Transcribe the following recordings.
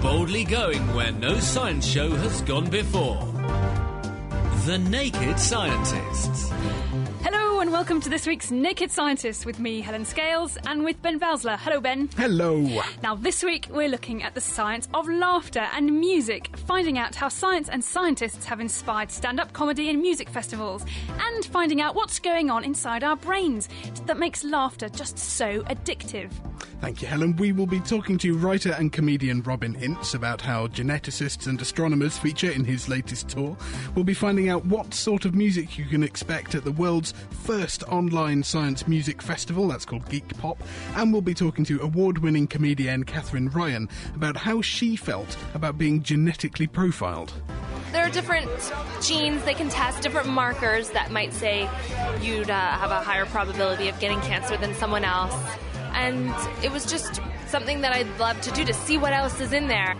Boldly going where no science show has gone before. The Naked Scientists. Hello and welcome to this week's Naked Scientists with me, Helen Scales, and with Ben Valsler. Hello, Ben. Hello. Now, this week we're looking at the science of laughter and music, finding out how science and scientists have inspired stand-up comedy and music festivals, and finding out what's going on inside our brains that makes laughter just so addictive. Thank you, Helen. We will be talking to writer and comedian Robin Ince about how geneticists and astronomers feature in his latest tour. We'll be finding out what sort of music you can expect at the world's first online science music festival, that's called Geek Pop, and we'll be talking to award-winning comedian Katherine Ryan about how she felt about being genetically profiled. There are different genes they can test, different markers that might say you'd have a higher probability of getting cancer than someone else. And it was just something that I'd love to do, to see what else is in there.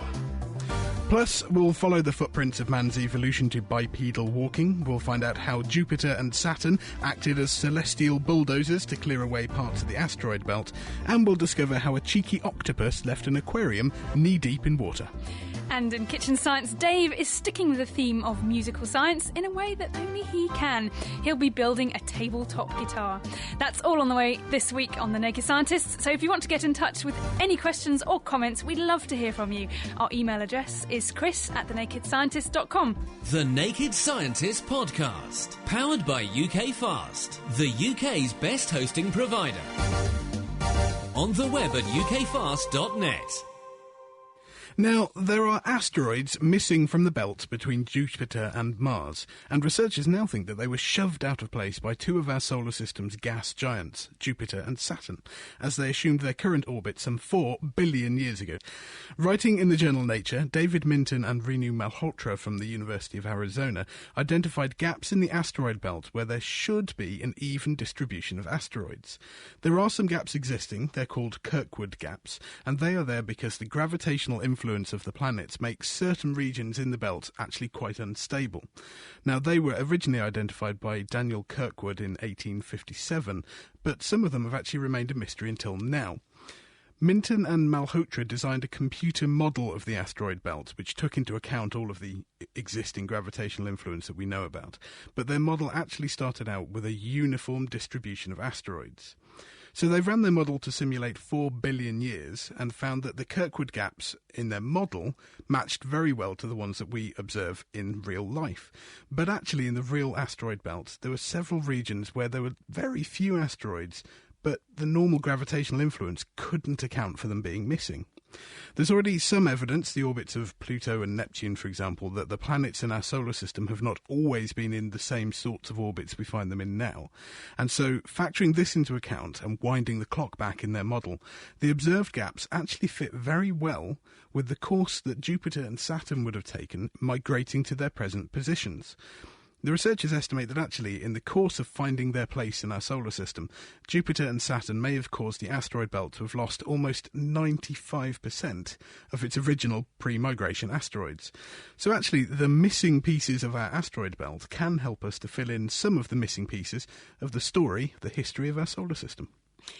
Plus, we'll follow the footprints of man's evolution to bipedal walking. We'll find out how Jupiter and Saturn acted as celestial bulldozers to clear away parts of the asteroid belt. And we'll discover how a cheeky octopus left an aquarium knee-deep in water. And in Kitchen Science, Dave is sticking with the theme of musical science in a way that only he can. He'll be building a tabletop guitar. That's all on the way this week on The Naked Scientists. So if you want to get in touch with any questions or comments, we'd love to hear from you. Our email address is chris@thenakedscientist.com. The Naked Scientists Podcast. Powered by UK Fast, the UK's best hosting provider. On the web at ukfast.net. Now, there are asteroids missing from the belt between Jupiter and Mars, and researchers now think that they were shoved out of place by two of our solar system's gas giants, Jupiter and Saturn, as they assumed their current orbit some 4 billion years ago. Writing in the journal Nature, David Minton and Renu Malhotra from the University of Arizona identified gaps in the asteroid belt where there should be an even distribution of asteroids. There are some gaps existing, they're called Kirkwood gaps, and they are there because the gravitational influence of the planets makes certain regions in the belt actually quite unstable. Now, they were originally identified by Daniel Kirkwood in 1857, but some of them have actually remained a mystery until now. Minton and Malhotra designed a computer model of the asteroid belt, which took into account all of the existing gravitational influence that we know about. But their model actually started out with a uniform distribution of asteroids. So they ran their model to simulate 4 billion years and found that the Kirkwood gaps in their model matched very well to the ones that we observe in real life. But actually in the real asteroid belt, there were several regions where there were very few asteroids, but the normal gravitational influence couldn't account for them being missing. There's already some evidence, the orbits of Pluto and Neptune, for example, that the planets in our solar system have not always been in the same sorts of orbits we find them in now. And so, factoring this into account and winding the clock back in their model, the observed gaps actually fit very well with the course that Jupiter and Saturn would have taken migrating to their present positions. The researchers estimate that actually, in the course of finding their place in our solar system, Jupiter and Saturn may have caused the asteroid belt to have lost almost 95% of its original pre-migration asteroids. So actually, the missing pieces of our asteroid belt can help us to fill in some of the missing pieces of the story, the history of our solar system.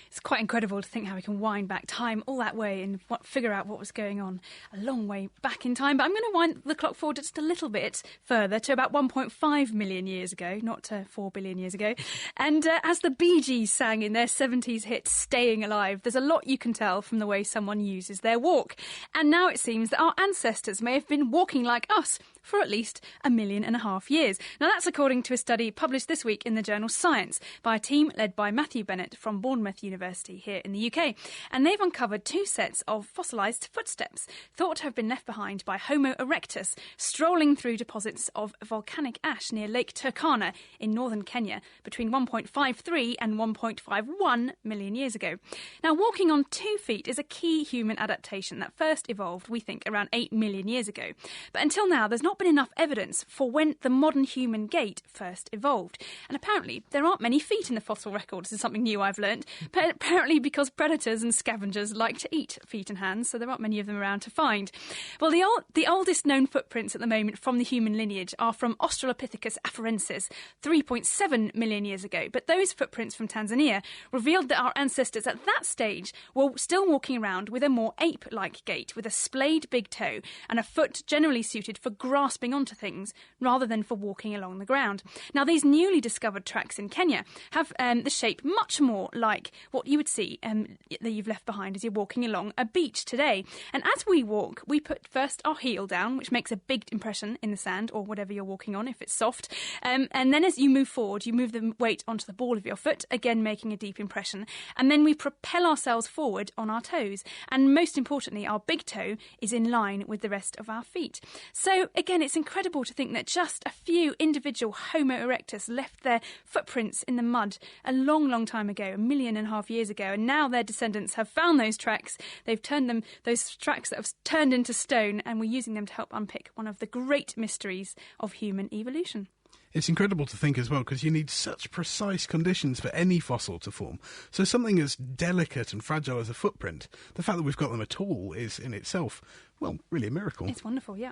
It's quite incredible to think how we can wind back time all that way and figure out what was going on a long way back in time. But I'm going to wind the clock forward just a little bit further to about 1.5 million years ago, not 4 billion years ago. And as the Bee Gees sang in their 70s hit Staying Alive, there's a lot you can tell from the way someone uses their walk. And now it seems that our ancestors may have been walking like us for at least 1.5 million years. Now that's according to a study published this week in the journal Science by a team led by Matthew Bennett from Bournemouth University here in the UK. And they've uncovered 2 sets of fossilised footsteps thought to have been left behind by Homo erectus strolling through deposits of volcanic ash near Lake Turkana in northern Kenya between 1.53 and 1.51 million years ago. Now, walking on 2 feet is a key human adaptation that first evolved, we think, around 8 million years ago. But until now, there's not been enough evidence for when the modern human gait first evolved. And apparently, there aren't many feet in the fossil record. This is something new I've learnt. apparently because predators and scavengers like to eat feet and hands, so there aren't many of them around to find. Well, the oldest known footprints at the moment from the human lineage are from Australopithecus afarensis 3.7 million years ago. But those footprints from Tanzania revealed that our ancestors at that stage were still walking around with a more ape-like gait, with a splayed big toe and a foot generally suited for grasping onto things rather than for walking along the ground. Now, these newly discovered tracks in Kenya have the shape much more like what you would see that you've left behind as you're walking along a beach today. And as we walk, we put first our heel down, which makes a big impression in the sand or whatever you're walking on if it's soft. And then as you move forward, you move the weight onto the ball of your foot, again making a deep impression. And then we propel ourselves forward on our toes. And most importantly, our big toe is in line with the rest of our feet. So again, it's incredible to think that just a few individual Homo erectus left their footprints in the mud a long, long time ago, 1.5 million years ago, and now their descendants have found those tracks. They've turned them, those tracks that have turned into stone, and we're using them to help unpick one of the great mysteries of human evolution. It's incredible to think as well, because you need such precise conditions for any fossil to form. So something as delicate and fragile as a footprint, the fact that we've got them at all is in itself, well, really a miracle. It's wonderful, yeah.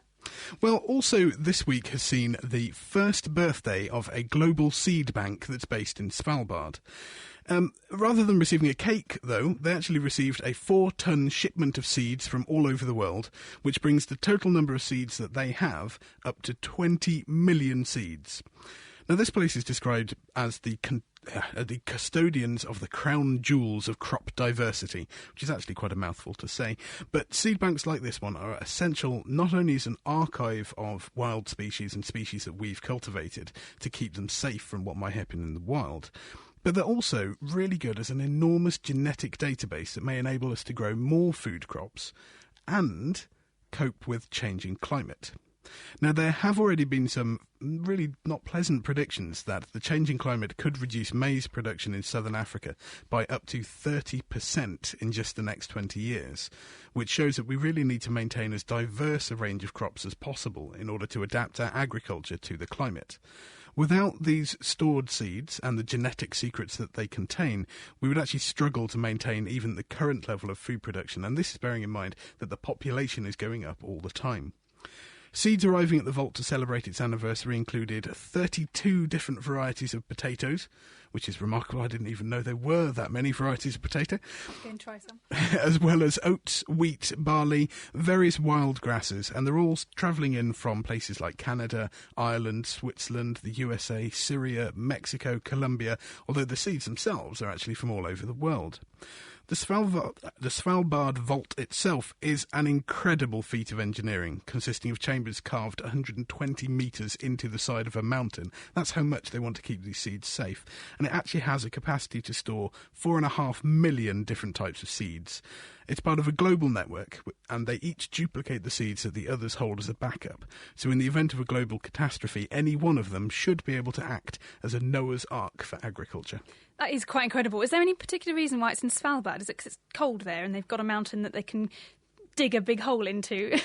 Well, also this week has seen the first birthday of a global seed bank that's based in Svalbard. Rather than receiving a cake, though, they actually received a 4-ton shipment of seeds from all over the world, which brings the total number of seeds that they have up to 20 million seeds. Now, this place is described as the custodians of the crown jewels of crop diversity, which is actually quite a mouthful to say. But seed banks like this one are essential not only as an archive of wild species and species that we've cultivated to keep them safe from what might happen in the wild, but they're also really good as an enormous genetic database that may enable us to grow more food crops and cope with changing climate. Now, there have already been some really not pleasant predictions that the changing climate could reduce maize production in southern Africa by up to 30% in just the next 20 years, which shows that we really need to maintain as diverse a range of crops as possible in order to adapt our agriculture to the climate. Without these stored seeds and the genetic secrets that they contain, we would actually struggle to maintain even the current level of food production, and this is bearing in mind that the population is going up all the time. Seeds arriving at the vault to celebrate its anniversary included 32 different varieties of potatoes, which is remarkable. I didn't even know there were that many varieties of potato. Go and try some. As well as oats, wheat, barley, various wild grasses, and they're all travelling in from places like Canada, Ireland, Switzerland, the USA, Syria, Mexico, Colombia, although the seeds themselves are actually from all over the world. The Svalbard Vault itself is an incredible feat of engineering, consisting of chambers carved 120 metres into the side of a mountain. That's how much they want to keep these seeds safe. And it actually has a capacity to store 4.5 million different types of seeds. It's part of a global network, and they each duplicate the seeds that the others hold as a backup. So in the event of a global catastrophe, any one of them should be able to act as a Noah's Ark for agriculture. That is quite incredible. Is there any particular reason why it's in Svalbard? Is it because it's cold there and they've got a mountain that they can dig a big hole into?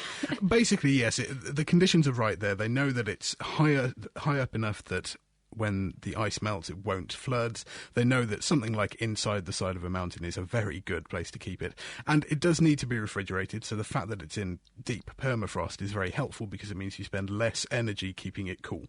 Basically, yes. The conditions are right there. They know that it's high up enough that when the ice melts, it won't flood. They know that something like inside the side of a mountain is a very good place to keep it. And it does need to be refrigerated, so the fact that it's in deep permafrost is very helpful because it means you spend less energy keeping it cool.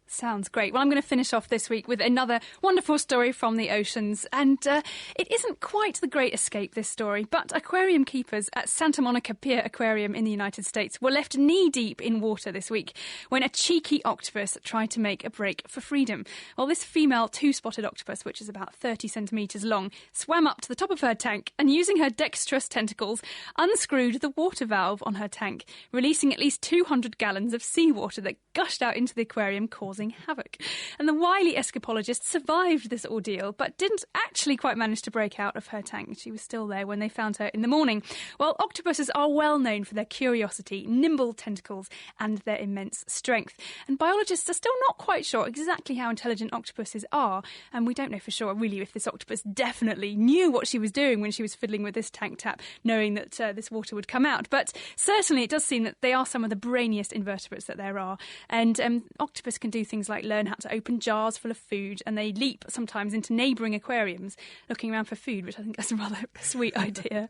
Sounds great. Well, I'm going to finish off this week with another wonderful story from the oceans. And it isn't quite the Great Escape, this story, but aquarium keepers at Santa Monica Pier Aquarium in the United States were left knee-deep in water this week when a cheeky octopus tried to make a break for freedom. Well, this female two-spotted octopus, which is about 30 centimetres long, swam up to the top of her tank and, using her dexterous tentacles, unscrewed the water valve on her tank, releasing at least 200 gallons of seawater that gushed out into the aquarium, causing havoc. And the wily escapologist survived this ordeal, but didn't actually quite manage to break out of her tank. She was still there when they found her in the morning. Well, octopuses are well known for their curiosity, nimble tentacles, and their immense strength. And biologists are still not quite sure exactly how intelligent octopuses are, and we don't know for sure really if this octopus definitely knew what she was doing when she was fiddling with this tank tap, knowing that this water would come out. But certainly it does seem that they are some of the brainiest invertebrates that there are, and octopus can do things like learn how to open jars full of food, and they leap sometimes into neighbouring aquariums looking around for food, which I think is a rather sweet idea.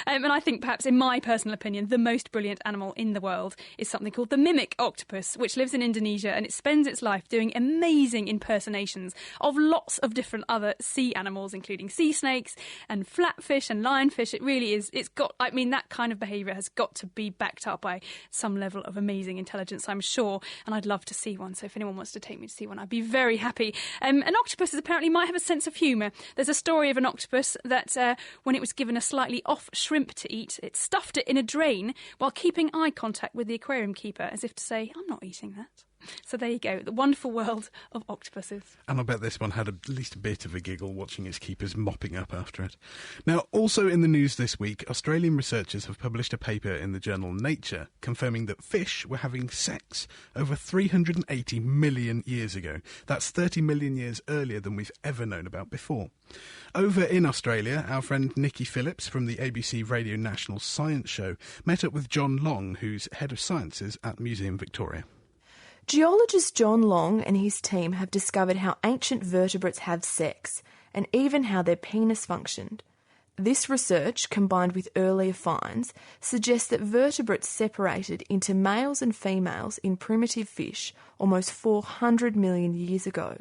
And I think perhaps, in my personal opinion, the most brilliant animal in the world is something called the mimic octopus, which lives in Indonesia, and it spends its life doing amazing impersonations of lots of different other sea animals, including sea snakes and flatfish and lionfish. It really is. That kind of behaviour has got to be backed up by some level of amazing intelligence, I'm sure, and I'd love to see one. So if anyone wants to take me to see one, I'd be very happy. An octopus apparently might have a sense of humour. There's a story of an octopus that when it was given a slightly off shrimp to eat, it stuffed it in a drain while keeping eye contact with the aquarium keeper, as if to say, I'm not eating that. So there you go, the wonderful world of octopuses. And I bet this one had at least a bit of a giggle watching its keepers mopping up after it. Now, also in the news this week, Australian researchers have published a paper in the journal Nature confirming that fish were having sex over 380 million years ago. That's 30 million years earlier than we've ever known about before. Over in Australia, our friend Nikki Phillips from the ABC Radio National Science Show met up with John Long, who's Head of Sciences at Museum Victoria. Geologist John Long and his team have discovered how ancient vertebrates have sex, and even how their penis functioned. This research, combined with earlier finds, suggests that vertebrates separated into males and females in primitive fish almost 400 million years ago.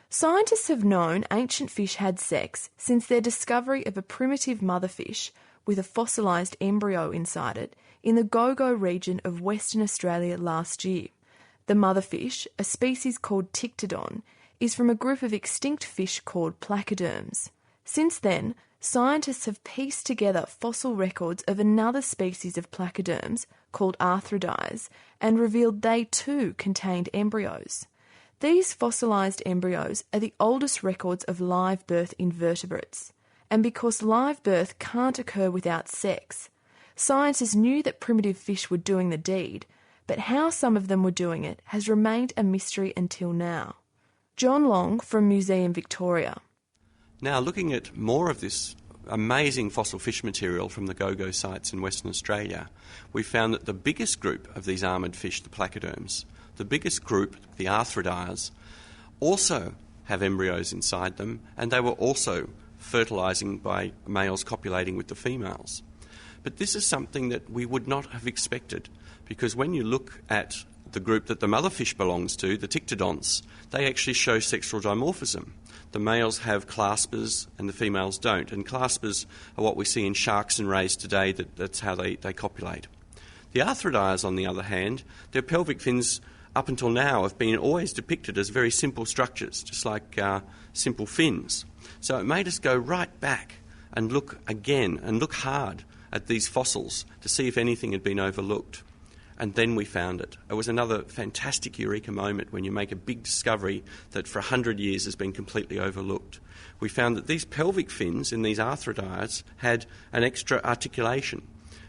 Scientists have known ancient fish had sex since their discovery of a primitive motherfish with a fossilised embryo inside it in the Gogo region of Western Australia last year. The motherfish, a species called Ptyctodon, is from a group of extinct fish called placoderms. Since then, scientists have pieced together fossil records of another species of placoderms called arthrodires and revealed they too contained embryos. These fossilised embryos are the oldest records of live birth in vertebrates. And because live birth can't occur without sex, scientists knew that primitive fish were doing the deed, but how some of them were doing it has remained a mystery until now. John Long from Museum Victoria. Now, looking at more of this amazing fossil fish material from the Gogo sites in Western Australia, we found that the biggest group of these armoured fish, the placoderms, the biggest group, the arthrodires, also have embryos inside them, and they were also fertilising by males copulating with the females. But this is something that we would not have expected, because when you look at the group that the motherfish belongs to, the Ptyctodonts, they actually show sexual dimorphism. The males have claspers and the females don't, and claspers are what we see in sharks and rays today, that's how they copulate. The arthrodires, on the other hand, their pelvic fins up until now have been always depicted as very simple structures, just like simple fins. So it made us go right back and look again and look hard at these fossils to see if anything had been overlooked. And then we found it. It was another fantastic eureka moment when you make a big discovery that for 100 years has been completely overlooked. We found that these pelvic fins in these arthrodires had an extra articulation.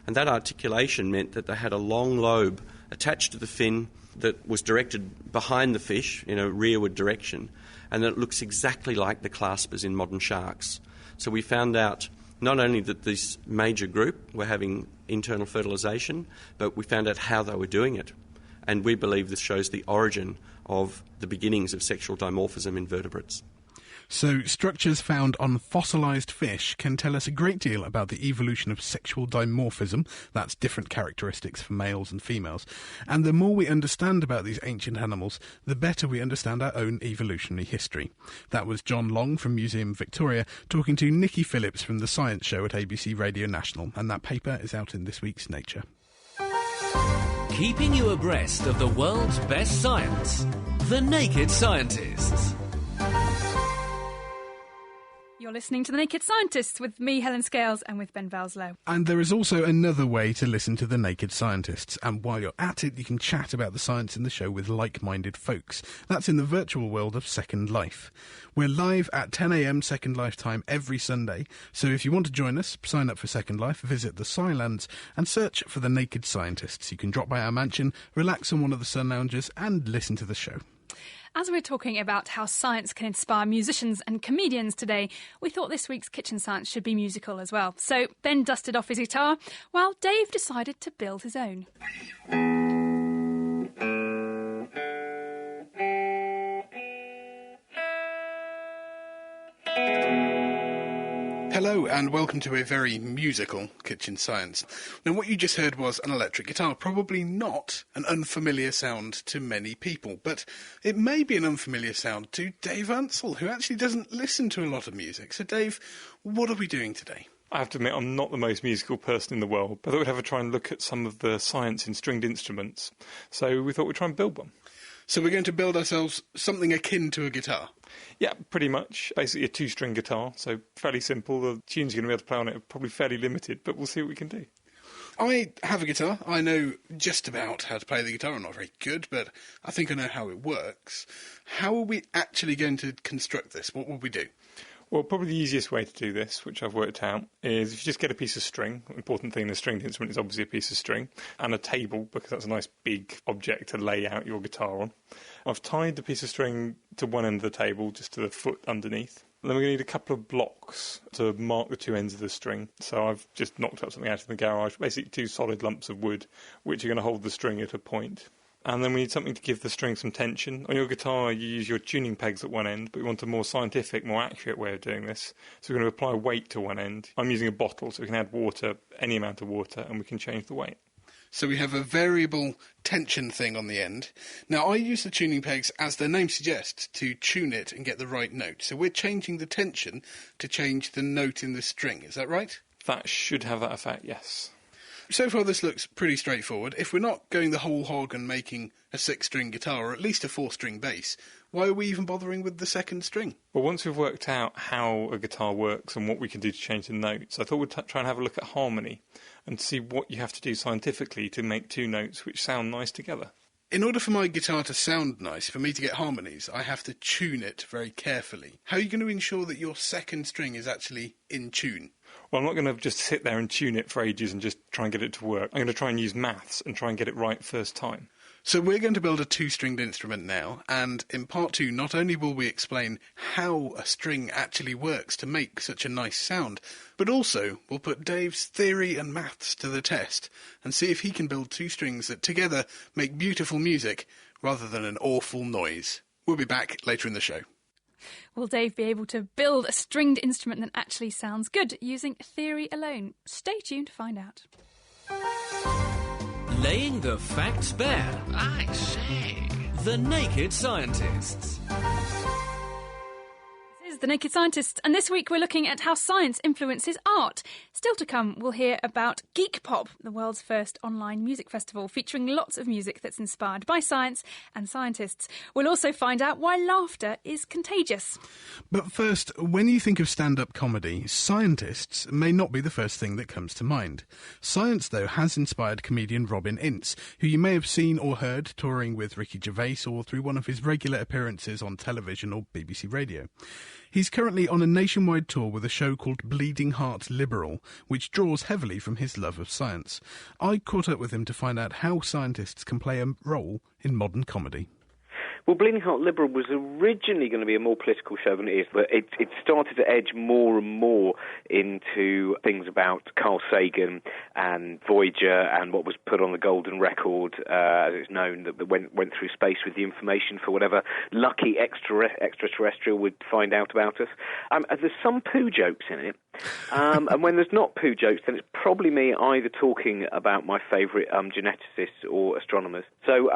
And that articulation meant that they had a long lobe attached to the fin that was directed behind the fish in a rearward direction, and it looks exactly like the claspers in modern sharks. So we found out not only that this major group were having internal fertilisation, but we found out how they were doing it. And we believe this shows the origin of the beginnings of sexual dimorphism in vertebrates. So structures found on fossilised fish can tell us a great deal about the evolution of sexual dimorphism, that's different characteristics for males and females. And the more we understand about these ancient animals, the better we understand our own evolutionary history. That was John Long from Museum Victoria talking to Nikki Phillips from the Science Show at ABC Radio National, and that paper is out in this week's Nature. Keeping you abreast of the world's best science, The Naked Scientists. You're listening to The Naked Scientists with me, Helen Scales, and with Ben Valslow. And there is also another way to listen to The Naked Scientists. And while you're at it, you can chat about the science in the show with like-minded folks. That's in the virtual world of Second Life. We're live at 10 a.m. Second Life time every Sunday. So if you want to join us, sign up for Second Life, visit the Scilands and search for The Naked Scientists. You can drop by our mansion, relax on one of the sun lounges and listen to the show. As we're talking about how science can inspire musicians and comedians today, we thought this week's Kitchen Science should be musical as well. So Ben dusted off his guitar while Dave decided to build his own. Hello and welcome to a very musical Kitchen Science. Now what you just heard was an electric guitar, probably not an unfamiliar sound to many people, but it may be an unfamiliar sound to Dave Ansell, who actually doesn't listen to a lot of music. So Dave, what are we doing today? I have to admit, I'm not the most musical person in the world, but I thought we'd have a try and look at some of the science in stringed instruments. So we thought we'd try and build one. So we're going to build ourselves something akin to a guitar? Yeah, pretty much. Basically a two-string guitar, so fairly simple. The tunes you're going to be able to play on it are probably fairly limited, but we'll see what we can do. I have a guitar. I know just about how to play the guitar. I'm not very good, but I think I know how it works. How are we actually going to construct this? What will we do? Well, probably the easiest way to do this, which I've worked out, is if you just get a piece of string. The important thing in a stringed instrument is obviously a piece of string, and a table, because that's a nice big object to lay out your guitar on. I've tied the piece of string to one end of the table, just to the foot underneath. And then we're going to need a couple of blocks to mark the two ends of the string. So I've just knocked up something out of the garage, basically two solid lumps of wood, which are going to hold the string at a point. And then we need something to give the string some tension. On your guitar, you use your tuning pegs at one end, but we want a more scientific, more accurate way of doing this. So we're going to apply weight to one end. I'm using a bottle, so we can add water, any amount of water, and we can change the weight. So we have a variable tension thing on the end. Now, I use the tuning pegs, as their name suggests, to tune it and get the right note. So we're changing the tension to change the note in the string. Is that right? That should have that effect, yes. So far this looks pretty straightforward. If we're not going the whole hog and making a 6-string guitar, or at least a 4-string bass, why are we even bothering with the second string? Well, once we've worked out how a guitar works and what we can do to change the notes, I thought we'd try and have a look at harmony and see what you have to do scientifically to make two notes which sound nice together. In order for my guitar to sound nice, for me to get harmonies, I have to tune it very carefully. How are you going to ensure that your second string is actually in tune? Well, I'm not going to just sit there and tune it for ages and just try and get it to work. I'm going to try and use maths and try and get it right first time. So we're going to build a 2-stringed instrument now, and in part 2, not only will we explain how a string actually works to make such a nice sound, but also we'll put Dave's theory and maths to the test and see if he can build 2 strings that together make beautiful music rather than an awful noise. We'll be back later in the show. Will Dave be able to build a stringed instrument that actually sounds good using theory alone? Stay tuned to find out. Laying the facts bare. I say. The Naked Scientists. This is The Naked Scientists, and this week we're looking at how science influences art. Still to come, we'll hear about Geek Pop, the world's first online music festival, featuring lots of music that's inspired by science and scientists. We'll also find out why laughter is contagious. But first, when you think of stand-up comedy, scientists may not be the first thing that comes to mind. Science, though, has inspired comedian Robin Ince, who you may have seen or heard touring with Ricky Gervais or through one of his regular appearances on television or BBC Radio. He's currently on a nationwide tour with a show called Bleeding Heart Liberal, which draws heavily from his love of science. I caught up with him to find out how scientists can play a role in modern comedy. Well, Bleeding Heart Liberal was originally going to be a more political show than it is, but it started to edge more and more into things about Carl Sagan and Voyager and what was put on the Golden Record, as it's known, that went through space with the information for whatever lucky extraterrestrial would find out about us. There's some poo jokes in it, and when there's not poo jokes, then it's probably me either talking about my favourite geneticists or astronomers. So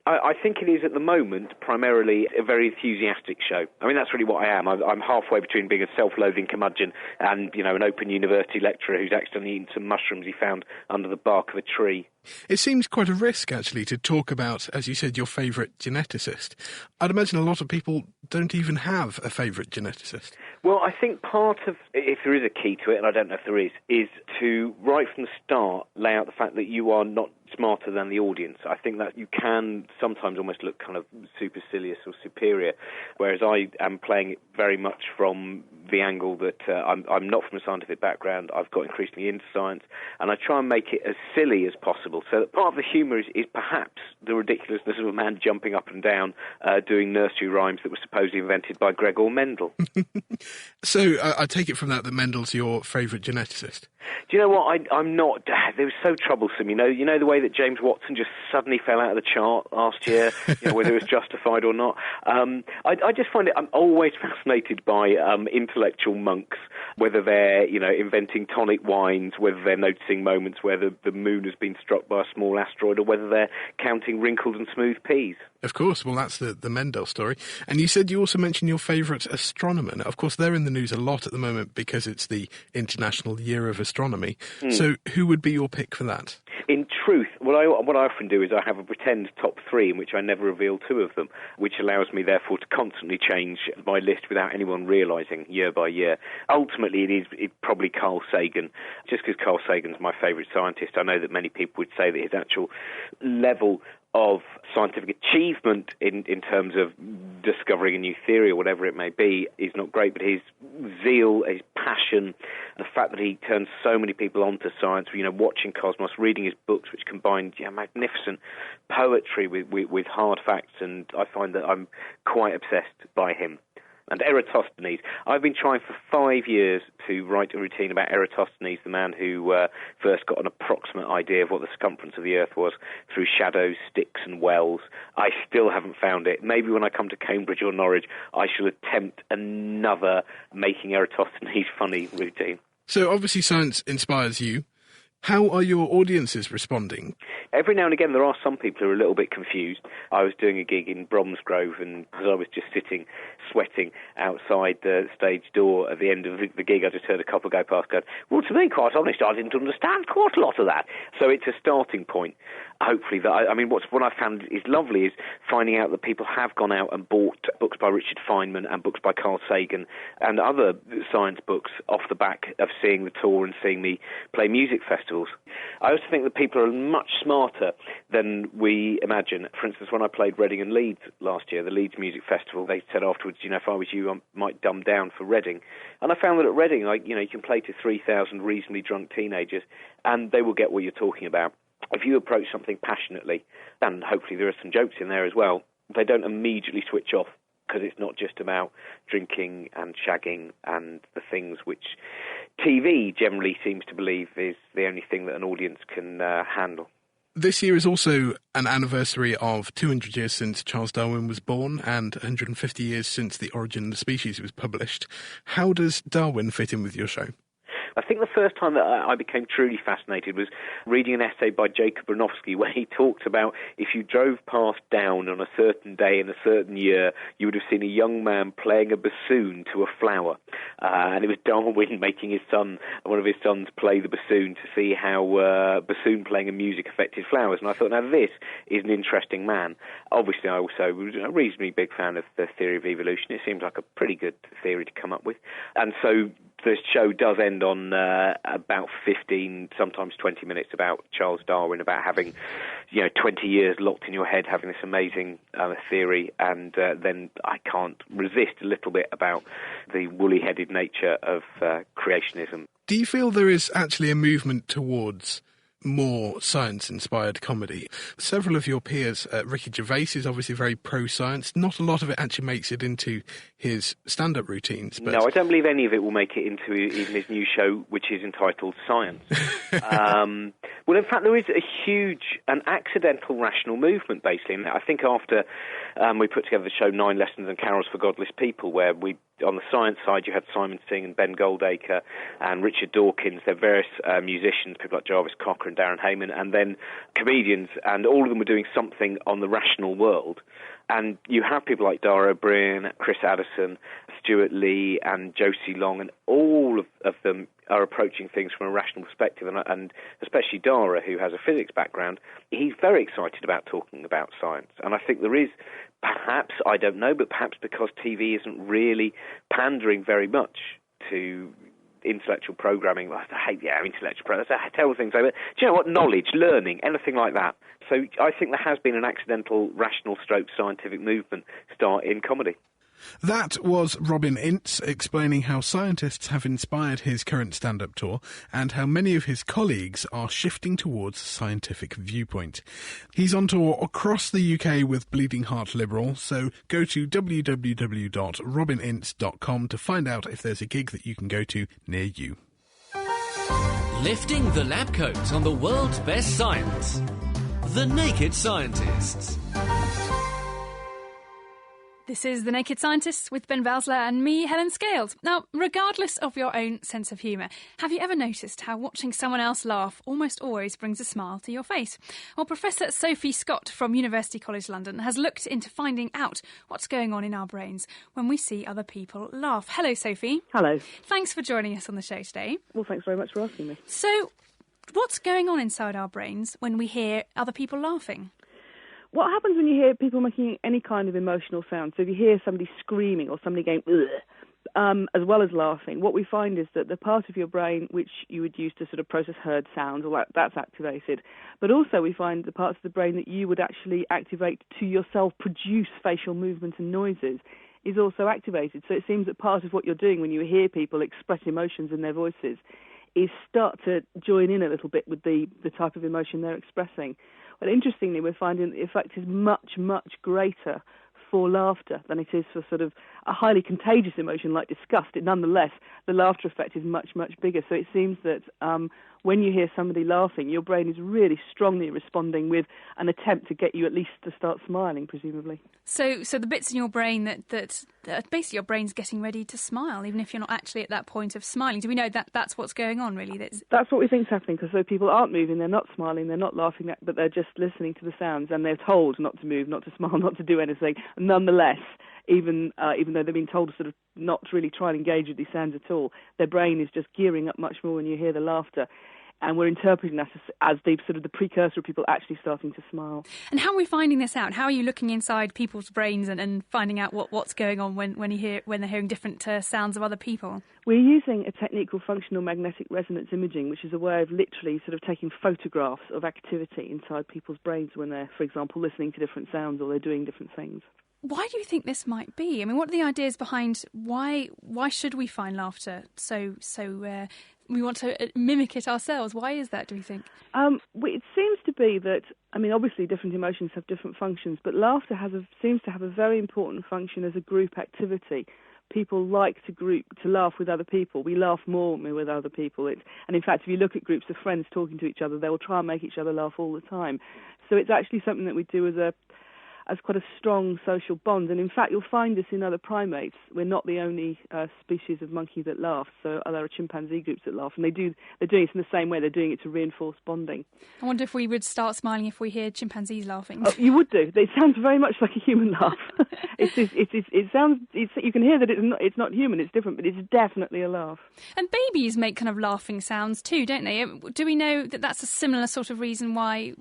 I think it is at the moment primarily a very enthusiastic show. I mean, that's really what I am. I'm halfway between being a self-loathing curmudgeon and, an Open University lecturer who's accidentally eaten some mushrooms he found under the bark of a tree. It seems quite a risk, actually, to talk about, as you said, your favourite geneticist. I'd imagine a lot of people don't even have a favourite geneticist. Well, I think part of, if there is a key to it, and I don't know if there is to, right from the start, lay out the fact that you are not smarter than the audience. I think that you can sometimes almost look kind of supercilious or superior, whereas I am playing it very much from the angle that I'm not from a scientific background. I've got increasingly into science, and I try and make it as silly as possible. So that part of the humour is perhaps the ridiculousness of a man jumping up and down doing nursery rhymes that were supposedly invented by Gregor Mendel. So I take it from that Mendel's your favourite geneticist? Do you know what? I'm not. They were so troublesome. You know the way way that James Watson just suddenly fell out of the chart last year, whether it was justified or not. I just find I'm always fascinated by intellectual monks, whether they're, inventing tonic wines, whether they're noticing moments where the moon has been struck by a small asteroid, or whether they're counting wrinkled and smooth peas. Of course, well, that's the Mendel story. And you said you also mentioned your favourite astronomer. Now, of course, they're in the news a lot at the moment because it's the International Year of Astronomy. So who would be your pick for that? In truth, what I often do is I have a pretend top three in which I never reveal two of them, which allows me, therefore, to constantly change my list without anyone realising year by year. Ultimately, it's probably Carl Sagan. Just because Carl Sagan's my favourite scientist, I know that many people would say that his actual level of scientific achievement in terms of discovering a new theory or whatever it may be is not great, but his zeal, his passion, the fact that he turns so many people onto science, watching Cosmos, reading his books, which combined magnificent poetry with hard facts, and I find that I'm quite obsessed by him. And Eratosthenes. I've been trying for 5 years to write a routine about Eratosthenes, the man who first got an approximate idea of what the circumference of the Earth was through shadows, sticks and wells. I still haven't found it. Maybe when I come to Cambridge or Norwich, I shall attempt another making Eratosthenes funny routine. So obviously science inspires you. How are your audiences responding? Every now and again there are some people who are a little bit confused. I was doing a gig in Bromsgrove, and as I was just sitting, sweating outside the stage door at the end of the gig, I just heard a couple go past going, well, to be quite honest, I didn't understand quite a lot of that. So it's a starting point. Hopefully, what I found is lovely is finding out that people have gone out and bought books by Richard Feynman and books by Carl Sagan and other science books off the back of seeing the tour and seeing me play music festivals. I also think that people are much smarter than we imagine. For instance, when I played Reading and Leeds last year, the Leeds Music Festival, they said afterwards, if I was you, I might dumb down for Reading. And I found that at Reading, you can play to 3,000 reasonably drunk teenagers and they will get what you're talking about. If you approach something passionately, and hopefully there are some jokes in there as well, they don't immediately switch off, because it's not just about drinking and shagging and the things which TV generally seems to believe is the only thing that an audience can handle. This year is also an anniversary of 200 years since Charles Darwin was born and 150 years since The Origin of the Species was published. How does Darwin fit in with your show? I think the first time that I became truly fascinated was reading an essay by Jacob Bronowski where he talked about if you drove past Down on a certain day in a certain year, you would have seen a young man playing a bassoon to a flower. And it was Darwin making one of his sons play the bassoon to see how bassoon playing and music affected flowers. And I thought, now this is an interesting man. Obviously, I also was a reasonably big fan of the theory of evolution. It seems like a pretty good theory to come up with. And so the show does end on about 15, sometimes 20 minutes about Charles Darwin, about having, 20 years locked in your head, having this amazing theory, and then I can't resist a little bit about the woolly-headed nature of creationism. Do you feel there is actually a movement towards more science-inspired comedy? Several of your peers, Ricky Gervais is obviously very pro-science. Not a lot of it actually makes it into his stand-up routines. But... No, I don't believe any of it will make it into even his new show, which is entitled Science. Well, in fact, there is a huge and accidental rational movement, basically. And I think after we put together the show 9 Lessons and Carols for Godless People, where on the science side, you had Simon Singh and Ben Goldacre and Richard Dawkins. There are various musicians, people like Jarvis Cocker and Darren Hayman, and then comedians, and all of them were doing something on the rational world. And you have people like Dara O'Brien, Chris Addison, Stuart Lee, and Josie Long, and all of them are approaching things from a rational perspective, and especially Dara, who has a physics background, he's very excited about talking about science. And I think there is, perhaps, I don't know, but perhaps because TV isn't really pandering very much to intellectual programming. Well, I hate intellectual programming. That's a terrible thing to say, but do you know what? Knowledge, learning, anything like that. So I think there has been an accidental rational stroke scientific movement start in comedy. That was Robin Ince explaining how scientists have inspired his current stand-up tour and how many of his colleagues are shifting towards a scientific viewpoint. He's on tour across the UK with Bleeding Heart Liberal, so go to www.robinince.com to find out if there's a gig that you can go to near you. Lifting the lab coat on the world's best science. The Naked Scientists. This is The Naked Scientists with Ben Valsler and me, Helen Scales. Now, regardless of your own sense of humour, have you ever noticed how watching someone else laugh almost always brings a smile to your face? Well, Professor Sophie Scott from University College London has looked into finding out what's going on in our brains when we see other people laugh. Hello, Sophie. Hello. Thanks for joining us on the show today. Well, thanks very much for asking me. So, what's going on inside our brains when we hear other people laughing? What happens when you hear people making any kind of emotional sound? So if you hear somebody screaming or somebody going, ugh, as well as laughing, what we find is that the part of your brain which you would use to sort of process heard sounds, that's activated. But also we find the parts of the brain that you would actually activate to yourself produce facial movements and noises is also activated. So it seems that part of what you're doing when you hear people express emotions in their voices is start to join in a little bit with the type of emotion they're expressing. Well, interestingly, we're finding the effect is much, much greater for laughter than it is for sort of a highly contagious emotion like disgust. Nonetheless, the laughter effect is much, much bigger. So it seems that when you hear somebody laughing, your brain is really strongly responding with an attempt to get you at least to start smiling, presumably. So the bits in your brain that basically your brain's getting ready to smile, even if you're not actually at that point of smiling. Do we know that that's what's going on, really? That's what we think is happening, because so people aren't moving, they're not smiling, they're not laughing, but they're just listening to the sounds, and they're told not to move, not to smile, not to do anything. Nonetheless, even though they've been told to sort of not really try and engage with these sounds at all, their brain is just gearing up much more when you hear the laughter. And we're interpreting that as the sort of the precursor of people actually starting to smile. And how are we finding this out? How are you looking inside people's brains and finding out what's going on when they're hearing different sounds of other people? We're using a technique called functional magnetic resonance imaging, which is a way of literally sort of taking photographs of activity inside people's brains when they're, for example, listening to different sounds or they're doing different things. Why do you think this might be? I mean, what are the ideas behind why should we find laughter so we want to mimic it ourselves? Why is that, do we think? It seems to be that, I mean, obviously different emotions have different functions, but laughter seems to have a very important function as a group activity. People like to laugh with other people. We laugh more with other people. And in fact, if you look at groups of friends talking to each other, they will try and make each other laugh all the time. So it's actually something that we do as quite a strong social bond. And in fact, you'll find this in other primates. We're not the only species of monkey that laughs. So there are chimpanzee groups that laugh, and they're doing it in the same way. They're doing it to reinforce bonding. I wonder if we would start smiling if we hear chimpanzees laughing. Oh, you would do. It sounds very much like a human laugh. It sounds. You can hear that it's not human. It's different, but it's definitely a laugh. And babies make kind of laughing sounds too, don't they? Do we know that that's a similar sort of reason why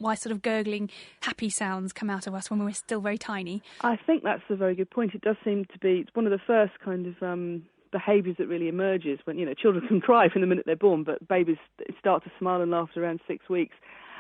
sort of gurgling, happy sounds come out of us when we're still very tiny? I think that's a very good point. It does seem to be one of the first kind of behaviours that really emerges when, children can cry from the minute they're born, but babies start to smile and laugh around 6 weeks.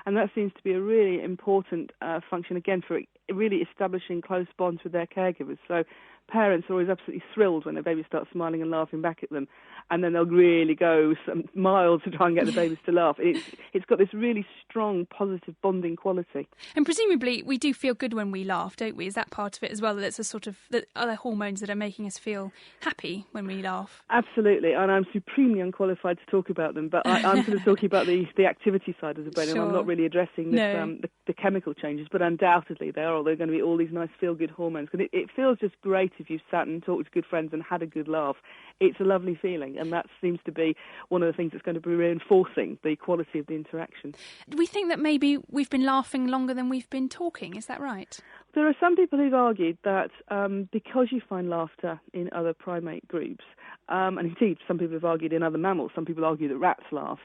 And that seems to be a really important function, again, for really establishing close bonds with their caregivers. So parents are always absolutely thrilled when their baby starts smiling and laughing back at them, and then they'll really go some miles to try and get the babies to laugh. It's got this really strong, positive bonding quality. And presumably we do feel good when we laugh, don't we? Is that part of it as well, that it's a sort of the other hormones that are making us feel happy when we laugh? Absolutely, and I'm supremely unqualified to talk about them, but I'm sort of talking about the activity side of the brain, Sure. and I'm not really addressing the chemical changes, but undoubtedly there are going to be all these nice feel-good hormones, because it feels just great if you've sat and talked to good friends and had a good laugh. It's a lovely feeling, and that seems to be one of the things that's going to be reinforcing the quality of the interaction. Do we think that maybe we've been laughing longer than we've been talking? Is that right? There are some people who've argued that because you find laughter in other primate groups, and indeed some people have argued in other mammals, some people argue that rats laugh,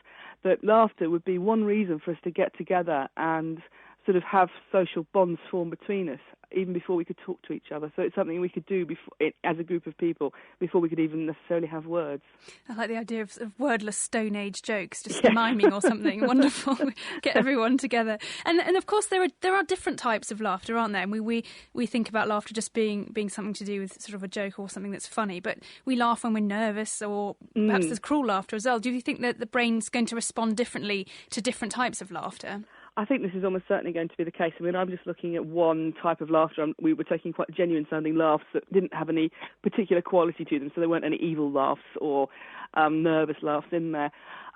that laughter would be one reason for us to get together and sort of have social bonds form between us, even before we could talk to each other. So it's something we could do as a group of people before we could even necessarily have words. I like the idea of wordless Stone Age jokes, just miming or something. Wonderful. Get everyone together. And of course there are different types of laughter, aren't there? And we think about laughter just being something to do with sort of a joke or something that's funny, but we laugh when we're nervous, or perhaps there's cruel laughter as well. Do you think that the brain's going to respond differently to different types of laughter? I think this is almost certainly going to be the case. I mean, I'm just looking at one type of laughter. We were taking quite genuine-sounding laughs that didn't have any particular quality to them, so there weren't any evil laughs or nervous laughs in there.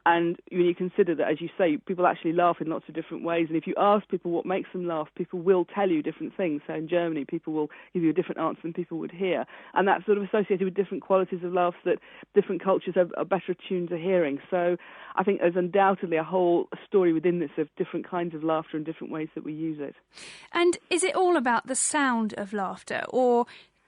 And when you consider that, as you say, people actually laugh in lots of different ways. And if you ask people what makes them laugh, people will tell you different things. So in Germany, people will give you a different answer than people would hear. And that's sort of associated with different qualities of laughs that different cultures are better attuned to hearing. So I think there's undoubtedly a whole story within this of different kinds of laughter and different ways that we use it. And is it all about the sound of laughter, or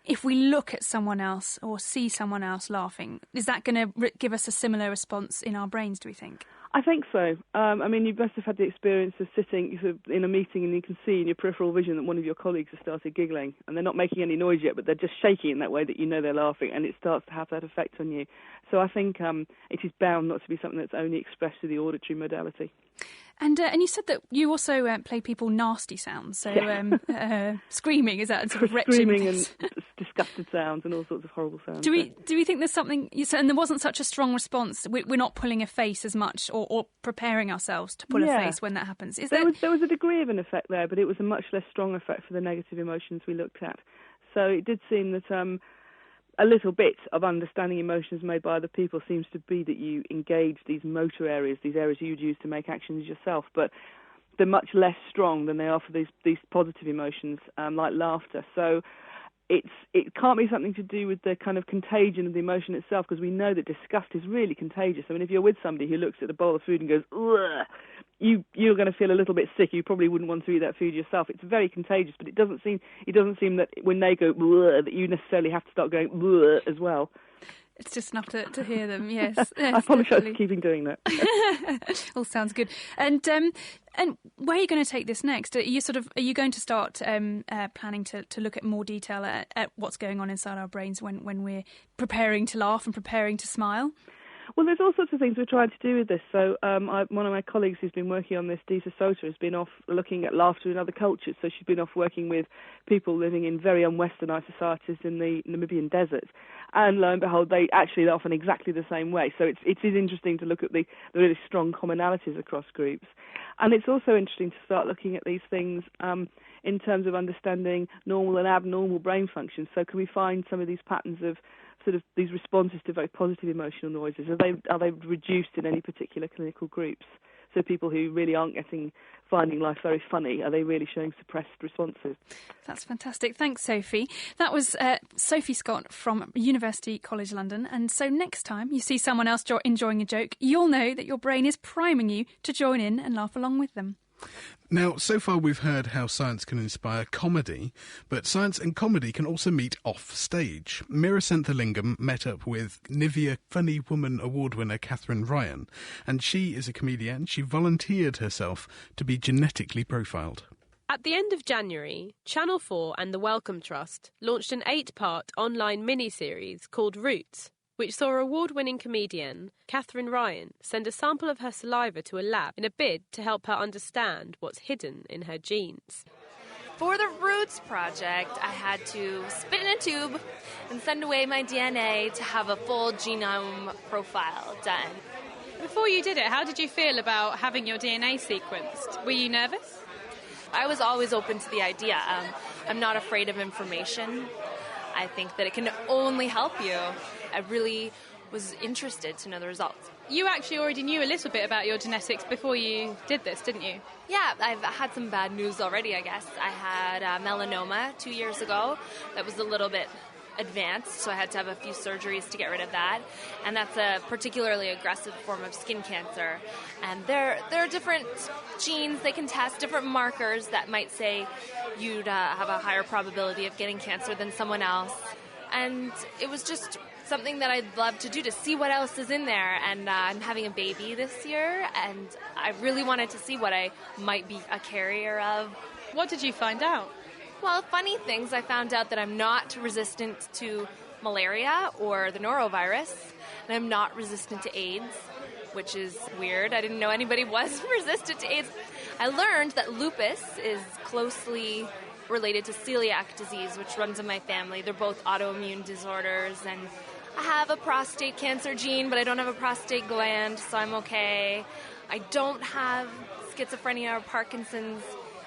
if we look at someone else or see someone else laughing, is that going to give us a similar response in our brains, do we think? I think so. I mean, you must have had the experience of sitting in a meeting and you can see in your peripheral vision that one of your colleagues has started giggling, and they're not making any noise yet, but they're just shaking in that way that you know they're laughing, and it starts to have that effect on you. So I think it is bound not to be something that's only expressed through the auditory modality. And you said that you also play people nasty sounds, so screaming, is that sort of retching? Screaming and disgusted sounds and all sorts of horrible sounds. Do we think there's something, and there wasn't such a strong response, we're not pulling a face as much or preparing ourselves to pull a face when that happens? There was a degree of an effect there, but it was a much less strong effect for the negative emotions we looked at. So it did seem that a little bit of understanding emotions made by other people seems to be that you engage these motor areas, these areas you'd use to make actions yourself, but they're much less strong than they are for these positive emotions, like laughter. So it can't be something to do with the kind of contagion of the emotion itself, because we know that disgust is really contagious. I mean, if you're with somebody who looks at a bowl of food and goes, ugh, you're going to feel a little bit sick. You probably wouldn't want to eat that food yourself. It's very contagious, but it doesn't seem that when they go ugh, that you necessarily have to start going ugh as well. It's just enough to hear them, yes. I apologise for keeping doing that. All sounds good. And where are you going to take this next? Are you going to start planning to look at more detail at what's going on inside our brains when we're preparing to laugh and preparing to smile? Well, there's all sorts of things we're trying to do with this. So one of my colleagues who's been working on this, Disa Sota, has been off looking at laughter in other cultures. So she's been off working with people living in very unwesternized societies in the Namibian desert. And lo and behold, they actually laugh in exactly the same way. So it is interesting to look at the really strong commonalities across groups. And it's also interesting to start looking at these things in terms of understanding normal and abnormal brain functions. So can we find some of these patterns of sort of these responses to very positive emotional noises? Are they reduced in any particular clinical groups? So people who really aren't finding life very funny, are they really showing suppressed responses? That's fantastic. Thanks, Sophie. That was Sophie Scott from University College London. And so next time you see someone else enjoying a joke, you'll know that your brain is priming you to join in and laugh along with them. Now, so far we've heard how science can inspire comedy, but science and comedy can also meet off stage. Meera Senthilingam met up with Nivea Funny Woman Award winner Katherine Ryan, and she is a comedian. She volunteered herself to be genetically profiled. At the end of January, Channel 4 and the Wellcome Trust launched an 8-part online mini-series called Roots, which saw award-winning comedian Katherine Ryan send a sample of her saliva to a lab in a bid to help her understand what's hidden in her genes. For the Roots project, I had to spit in a tube and send away my DNA to have a full genome profile done. Before you did it, how did you feel about having your DNA sequenced? Were you nervous? I was always open to the idea. I'm not afraid of information. I think that it can only help you. I really was interested to know the results. You actually already knew a little bit about your genetics before you did this, didn't you? Yeah, I've had some bad news already, I guess. I had melanoma 2 years ago. That was a little bit advanced, so I had to have a few surgeries to get rid of that. And that's a particularly aggressive form of skin cancer. And there are different genes they can test, different markers that might say you'd have a higher probability of getting cancer than someone else. And it was just something that I'd love to do, to see what else is in there. And I'm having a baby this year, and I really wanted to see what I might be a carrier of. What did you find out? Well, funny things, I found out that I'm not resistant to malaria or the norovirus, and I'm not resistant to AIDS, which is weird. I didn't know anybody was resistant to AIDS. I learned that lupus is closely related to celiac disease, which runs in my family. They're both autoimmune disorders, and I have a prostate cancer gene, but I don't have a prostate gland, so I'm okay. I don't have schizophrenia or Parkinson's,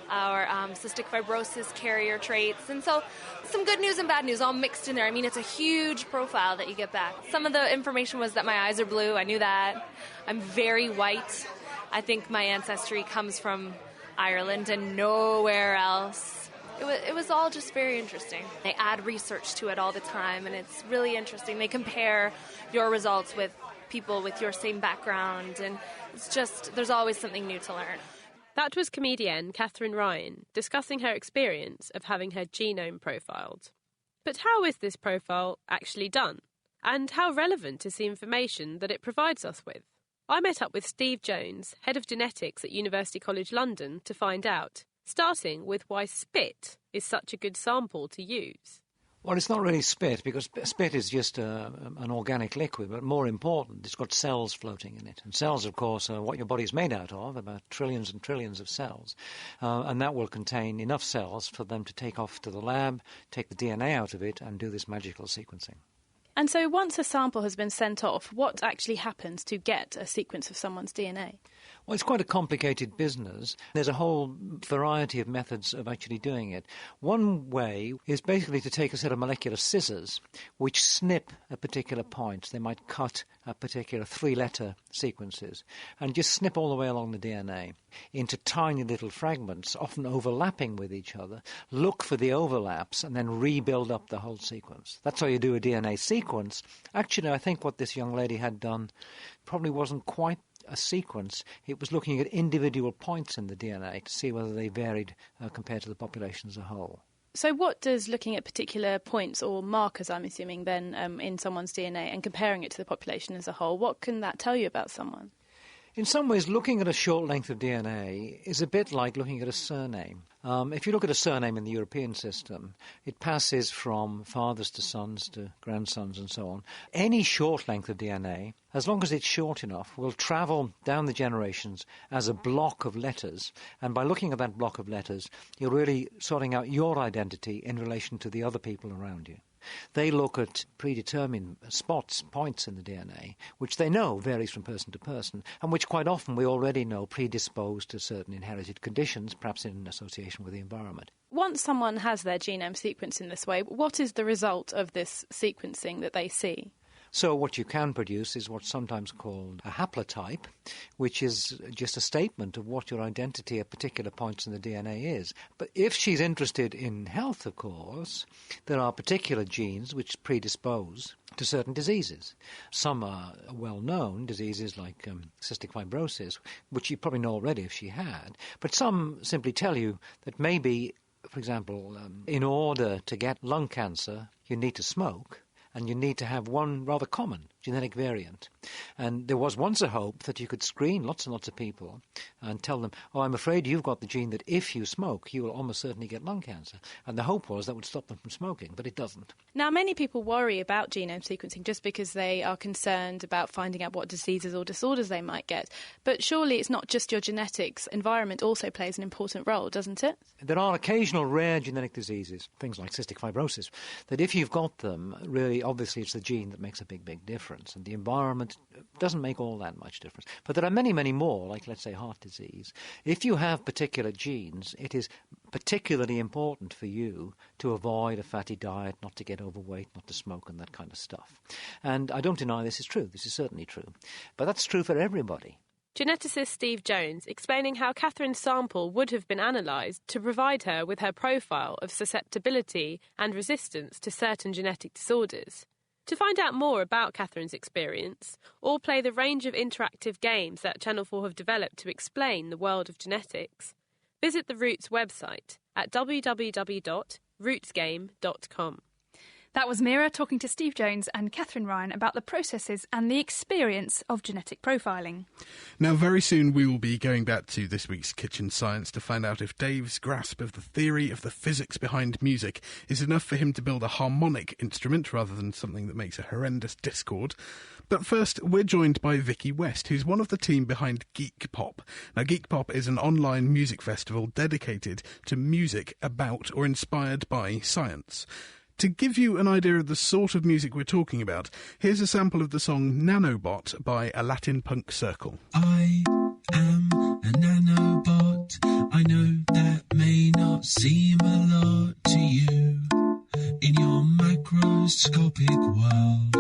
our cystic fibrosis carrier traits. And so some good news and bad news all mixed in there. I mean, it's a huge profile that you get back. Some of the information was that my eyes are blue. I knew that. I'm very white. I think my ancestry comes from Ireland and nowhere else. It was all just very interesting. They add research to it all the time, and it's really interesting. They compare your results with people with your same background, and it's just, there's always something new to learn. That was comedian Kathryn Ryan discussing her experience of having her genome profiled. But how is this profile actually done? And how relevant is the information that it provides us with? I met up with Steve Jones, Head of Genetics at University College London, to find out, starting with why spit is such a good sample to use. Well, it's not really spit, because spit is just an organic liquid, but more important, it's got cells floating in it. And cells, of course, are what your body's made out of, about trillions and trillions of cells. And that will contain enough cells for them to take off to the lab, take the DNA out of it, and do this magical sequencing. And so once a sample has been sent off, what actually happens to get a sequence of someone's DNA? Well, it's quite a complicated business. There's a whole variety of methods of actually doing it. One way is basically to take a set of molecular scissors which snip a particular point. They might cut a particular 3-letter sequences and just snip all the way along the DNA into tiny little fragments, often overlapping with each other, look for the overlaps and then rebuild up the whole sequence. That's how you do a DNA sequence. Actually, I think what this young lady had done probably wasn't quite a sequence. It was looking at individual points in the DNA to see whether they varied compared to the population as a whole. So what does looking at particular points or markers, I'm assuming, then in someone's DNA and comparing it to the population as a whole, what can that tell you about someone? In some ways, looking at a short length of DNA is a bit like looking at a surname. If you look at a surname in the European system, it passes from fathers to sons to grandsons and so on. Any short length of DNA, as long as it's short enough, will travel down the generations as a block of letters. And by looking at that block of letters, you're really sorting out your identity in relation to the other people around you. They look at predetermined spots, points in the DNA, which they know varies from person to person, and which quite often we already know predispose to certain inherited conditions, perhaps in association with the environment. Once someone has their genome sequenced in this way, what is the result of this sequencing that they see? So what you can produce is what's sometimes called a haplotype, which is just a statement of what your identity at particular points in the DNA is. But if she's interested in health, of course, there are particular genes which predispose to certain diseases. Some are well-known diseases like cystic fibrosis, which you probably know already if she had. But some simply tell you that maybe, for example, in order to get lung cancer, you need to smoke. And you need to have one rather common genetic variant. And there was once a hope that you could screen lots and lots of people and tell them, oh, I'm afraid you've got the gene that if you smoke, you will almost certainly get lung cancer. And the hope was that would stop them from smoking, but it doesn't. Now, many people worry about genome sequencing just because they are concerned about finding out what diseases or disorders they might get. But surely it's not just your genetics. Environment also plays an important role, doesn't it? There are occasional rare genetic diseases, things like cystic fibrosis, that if you've got them, really, obviously it's the gene that makes a big, big difference. And the environment doesn't make all that much difference. But there are many, many more, like, let's say, heart disease. If you have particular genes, it is particularly important for you to avoid a fatty diet, not to get overweight, not to smoke, and that kind of stuff. And I don't deny this is true. This is certainly true. But that's true for everybody. Geneticist Steve Jones explaining how Kathryn's sample would have been analysed to provide her with her profile of susceptibility and resistance to certain genetic disorders. To find out more about Kathryn's experience, or play the range of interactive games that Channel 4 have developed to explain the world of genetics, visit the Roots website at www.rootsgame.com. That was Mira talking to Steve Jones and Kathryn Ryan about the processes and the experience of genetic profiling. Now, very soon we will be going back to this week's Kitchen Science to find out if Dave's grasp of the theory of the physics behind music is enough for him to build a harmonic instrument rather than something that makes a horrendous discord. But first, we're joined by Vicky West, who's one of the team behind Geek Pop. Now, Geek Pop is an online music festival dedicated to music about or inspired by science. To give you an idea of the sort of music we're talking about, here's a sample of the song Nanobot by a Latin punk circle. I am a nanobot. I know that kaleidoscopic world.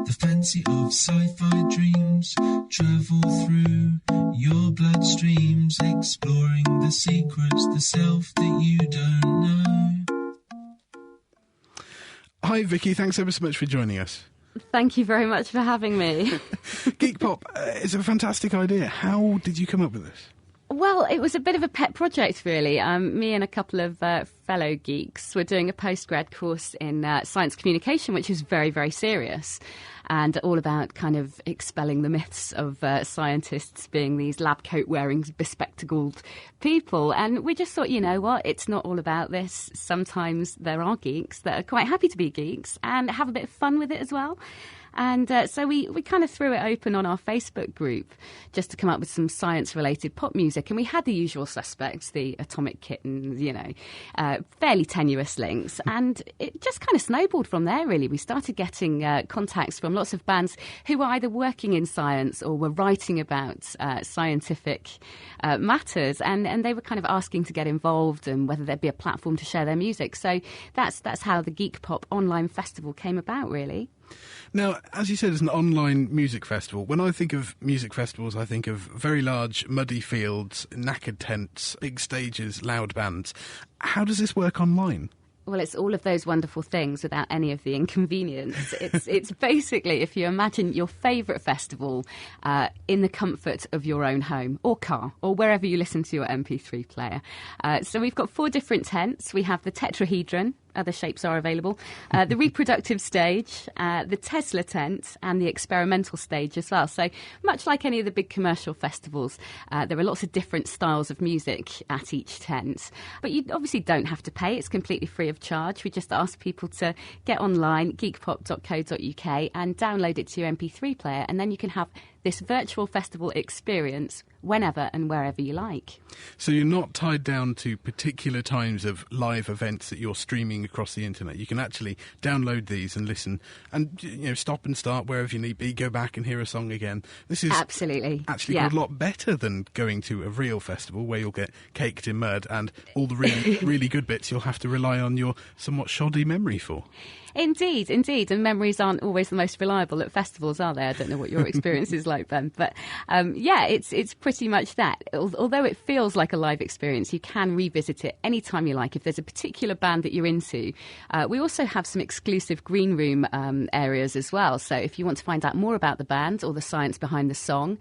The fancy of sci-fi dreams travel through your bloodstreams, exploring the secrets, the self that you don't know. Hi Vicky, thanks ever so much for joining us. Thank you very much for having me. Geek Pop is a fantastic idea. How did you come up with this? Well, it was a bit of a pet project, really. Me and a couple of fellow geeks were doing a postgrad course in science communication, which is very, very serious and all about kind of expelling the myths of scientists being these lab coat-wearing, bespectacled people. And we just thought, you know what, it's not all about this. Sometimes there are geeks that are quite happy to be geeks and have a bit of fun with it as well. And so we kind of threw it open on our Facebook group just to come up with some science-related pop music. And we had the usual suspects, the Atomic Kitten, you know, fairly tenuous links. And it just kind of snowballed from there, really. We started getting contacts from lots of bands who were either working in science or were writing about scientific matters. And they were kind of asking to get involved and whether there'd be a platform to share their music. So that's how the Geek Pop online festival came about, really. Now, as you said, it's an online music festival. When I think of music festivals, I think of very large, muddy fields, knackered tents, big stages, loud bands. How does this work online? Well, it's all of those wonderful things without any of the inconvenience. It's basically, if you imagine your favourite festival in the comfort of your own home or car or wherever you listen to your MP3 player. So we've got 4 different tents. We have the tetrahedron. Other shapes are available. The reproductive stage, the Tesla tent, and the experimental stage as well. So much like any of the big commercial festivals, there are lots of different styles of music at each tent. But you obviously don't have to pay. It's completely free of charge. We just ask people to get online, geekpop.co.uk, and download it to your MP3 player, and then you can have this virtual festival experience whenever and wherever you like. So you're not tied down to particular times of live events that you're streaming across the internet. You can actually download these and listen and, you know, stop and start wherever you need be, go back and hear a song again. This is absolutely actually a lot better than going to a real festival where you'll get caked in mud and all the really, really good bits you'll have to rely on your somewhat shoddy memory for. Indeed. And memories aren't always the most reliable at festivals, are they? I don't know what your experience is like, Ben. But it's pretty much that. Although it feels like a live experience, you can revisit it anytime you like if there's a particular band that you're into. We also have some exclusive green room areas as well. So if you want to find out more about the band or the science behind the song,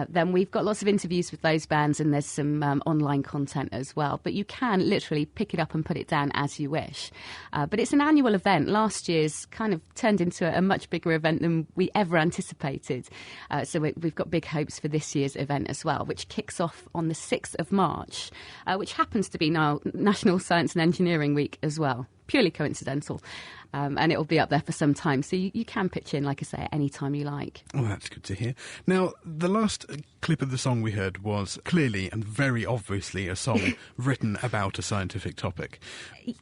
then we've got lots of interviews with those bands and there's some online content as well. But you can literally pick it up and put it down as you wish. But it's an annual event. Last year's kind of turned into a much bigger event than we ever anticipated. So we've got big hopes for this year's event as well, which kicks off on the 6th of March, which happens to be now National Science and Engineering Week as well. Purely coincidental. And it will be up there for some time. So you can pitch in, like I say, at any time you like. Oh, that's good to hear. Now, the last clip of the song we heard was clearly and very obviously a song written about a scientific topic.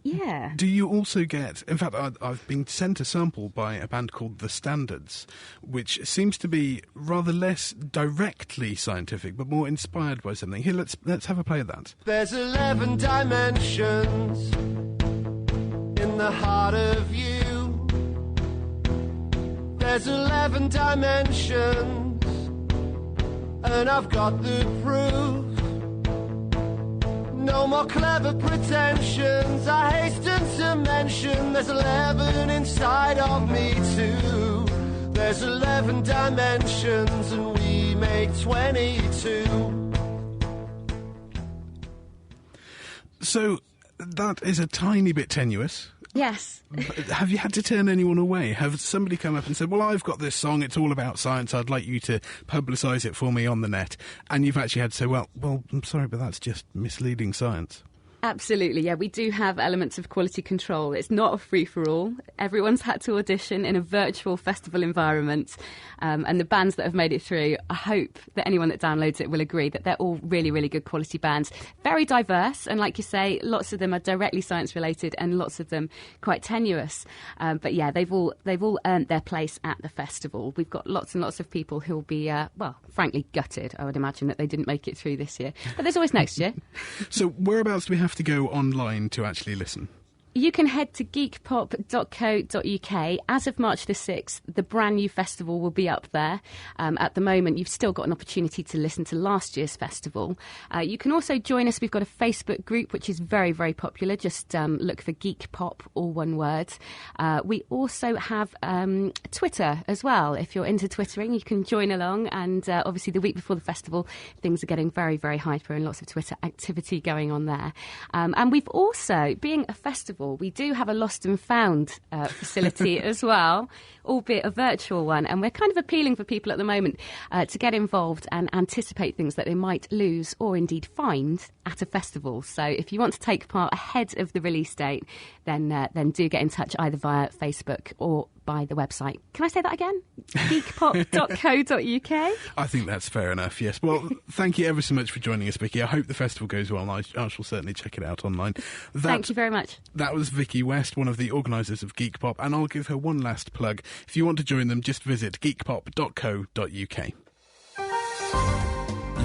Yeah. Do you also get... In fact, I've been sent a sample by a band called The Standards, which seems to be rather less directly scientific, but more inspired by something. Here, let's have a play of that. There's 11 dimensions in the heart of you. There's 11 dimensions, and I've got the proof. No more clever pretensions. I hasten to mention there's 11 inside of me too. There's 11 dimensions, and we make 22. So that is a tiny bit tenuous. Yes. Have you had to turn anyone away? Have somebody come up and said, well, I've got this song, it's all about science, I'd like you to publicise it for me on the net, and you've actually had to say, well, I'm sorry, but that's just misleading science? Absolutely, yeah. We do have elements of quality control. It's not a free-for-all. Everyone's had to audition in a virtual festival environment. And the bands that have made it through, I hope that anyone that downloads it will agree that they're all really, really good quality bands. Very diverse, and like you say, lots of them are directly science-related and lots of them quite tenuous. But yeah, they've all earned their place at the festival. We've got lots and lots of people who'll be, frankly, gutted, I would imagine, that they didn't make it through this year. But there's always next year. So whereabouts do we have to go online to actually listen? You can head to geekpop.co.uk. As of March the 6th, the brand new festival will be up there. At the moment, you've still got an opportunity to listen to last year's festival. You can also join us. We've got a Facebook group, which is very, very popular. Just look for Geek Pop, all one word. We also have Twitter as well. If you're into Twittering, you can join along. And obviously, the week before the festival, things are getting very, very hyper and lots of Twitter activity going on there. And we've also, being a festival, we do have a lost and found facility as well, albeit a virtual one. And we're kind of appealing for people at the moment to get involved and anticipate things that they might lose or indeed find at a festival. So if you want to take part ahead of the release date, then do get in touch either via Facebook or by the website. Can I say that again? geekpop.co.uk. I think that's fair enough, yes. Well, thank you ever so much for joining us, Vicky. I hope the festival goes well. I shall certainly check it out online. Thank you very much. That was Vicky West, one of the organisers of Geek Pop, and I'll give her one last plug. If you want to join them, just visit geekpop.co.uk.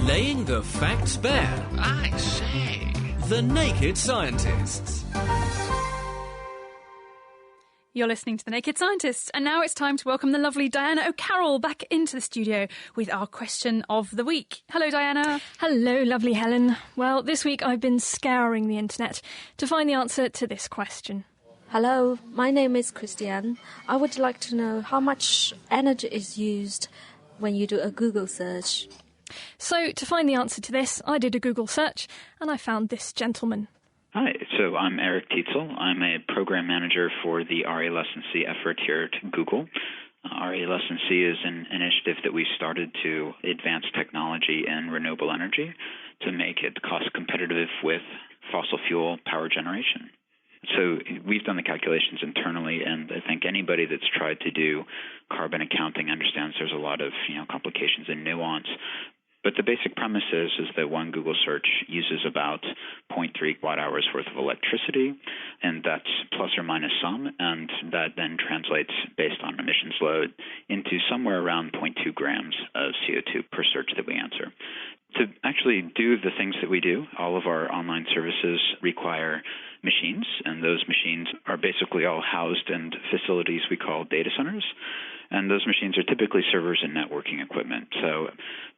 Laying the facts bare. I say. The Naked Scientists. You're listening to The Naked Scientists, and now it's time to welcome the lovely Diana O'Carroll back into the studio with our question of the week. Hello, Diana. Hello, lovely Helen. Well, this week I've been scouring the internet to find the answer to this question. Hello, my name is Christiane. I would like to know how much energy is used when you do a Google search. So, to find the answer to this, I did a Google search, and I found this gentleman. Hi, so I'm Eric Tietzel. I'm a program manager for the RA Lesson C effort here at Google. RA Lesson C is an initiative that we started to advance technology in renewable energy to make it cost competitive with fossil fuel power generation. So we've done the calculations internally, and I think anybody that's tried to do carbon accounting understands there's a lot of complications and nuance. But the basic premise is that one Google search uses about 0.3 watt-hours worth of electricity, and that's plus or minus some, and that then translates based on emissions load into somewhere around 0.2 grams of CO2 per search that we answer. To actually do the things that we do, all of our online services require machines, and those machines are basically all housed in facilities we call data centers. And those machines are typically servers and networking equipment. So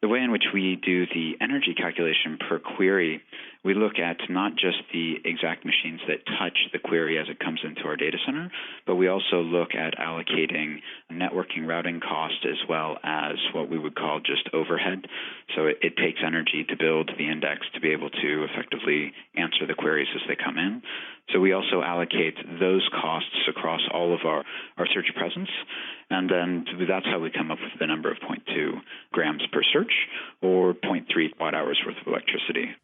the way in which we do the energy calculation per query, we look at not just the exact machines that touch the query as it comes into our data center, but we also look at allocating networking routing cost as well as what we would call just overhead. So it takes energy to build the index to be able to effectively answer the queries as they come in. So we also allocate those costs across all of our search presence, and then that's how we come up with the number of 0.2 grams per search or 0.3 watt-hours worth of electricity.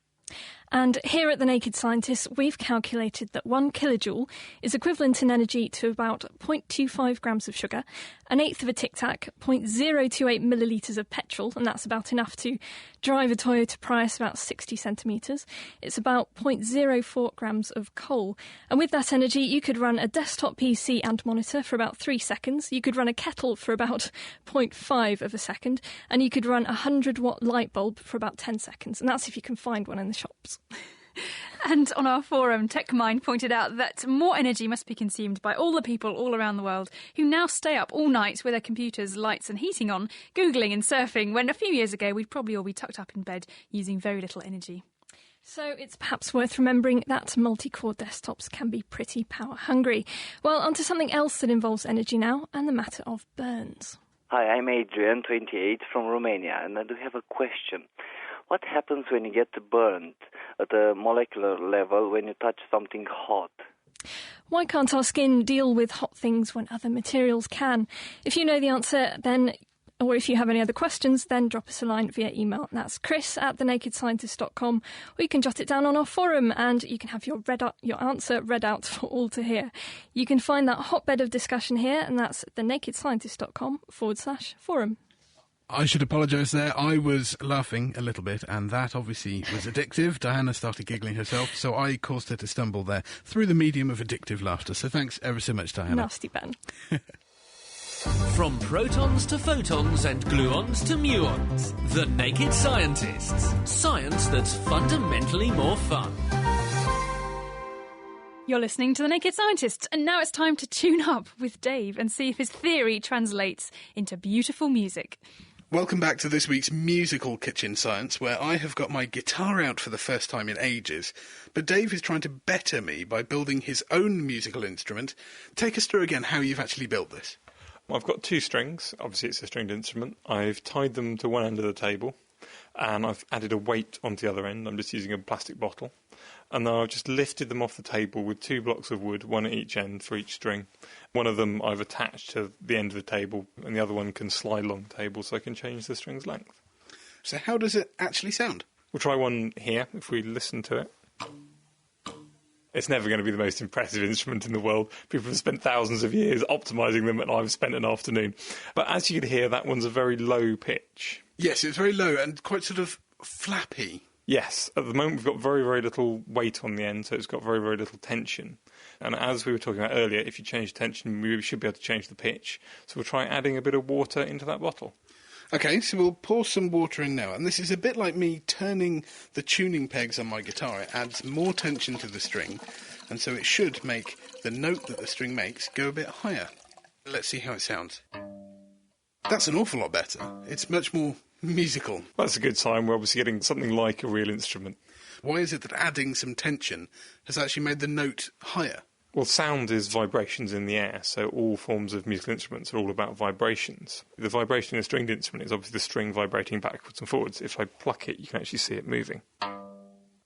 And here at The Naked Scientists, we've calculated that 1 kilojoule is equivalent in energy to about 0.25 grams of sugar, an eighth of a Tic Tac, 0.028 millilitres of petrol, and that's about enough to drive a Toyota Prius about 60 centimetres. It's about 0.04 grams of coal. And with that energy, you could run a desktop PC and monitor for about 3 seconds. You could run a kettle for about 0.5 of a second. And you could run a 100-watt light bulb for about 10 seconds. And that's if you can find one in the shops. And on our forum, TechMind pointed out that more energy must be consumed by all the people all around the world who now stay up all night with their computers, lights and heating on, Googling and surfing, when a few years ago we'd probably all be tucked up in bed using very little energy. So it's perhaps worth remembering that multi-core desktops can be pretty power hungry. Well, onto something else that involves energy now, and the matter of burns. Hi, I'm Adrian, 28, from Romania, and I do have a question. What happens when you get burned at a molecular level when you touch something hot? Why can't our skin deal with hot things when other materials can? If you know the answer, then, or if you have any other questions, then drop us a line via email. That's chris@thenakedscientist.com, or you can jot it down on our forum and you can have your answer read out for all to hear. You can find that hotbed of discussion here, and that's thenakedscientist.com/forum. I should apologise there. I was laughing a little bit, and that obviously was addictive. Diana started giggling herself, so I caused her to stumble there through the medium of addictive laughter. So thanks ever so much, Diana. Nasty Ben. From protons to photons and gluons to muons, The Naked Scientists. Science that's fundamentally more fun. You're listening to The Naked Scientists, and now it's time to tune up with Dave and see if his theory translates into beautiful music. Welcome back to this week's musical kitchen science, where I have got my guitar out for the first time in ages, but Dave is trying to better me by building his own musical instrument. Take us through again how you've actually built this. I've got two strings. Obviously, it's a stringed instrument. I've tied them to one end of the table, and I've added a weight onto the other end. I'm just using a plastic bottle. And then I've just lifted them off the table with two blocks of wood, one at each end for each string. One of them I've attached to the end of the table, and the other one can slide along the table so I can change the string's length. So how does it actually sound? We'll try one here, if we listen to it. It's never going to be the most impressive instrument in the world. People have spent thousands of years optimising them, and I've spent an afternoon. But as you can hear, that one's a very low pitch. Yes, it's very low and quite sort of flappy. Yes, at the moment we've got very, very little weight on the end, so it's got very, very little tension. And as we were talking about earlier, if you change tension, we should be able to change the pitch. So we'll try adding a bit of water into that bottle. OK, so we'll pour some water in now. And this is a bit like me turning the tuning pegs on my guitar. It adds more tension to the string, and so it should make the note that the string makes go a bit higher. Let's see how it sounds. That's an awful lot better. It's much more musical. That's a good sign. We're obviously getting something like a real instrument. Why is it that adding some tension has actually made the note higher? Well, sound is vibrations in the air, so all forms of musical instruments are all about vibrations. The vibration in a stringed instrument is obviously the string vibrating backwards and forwards. If I pluck it, you can actually see it moving.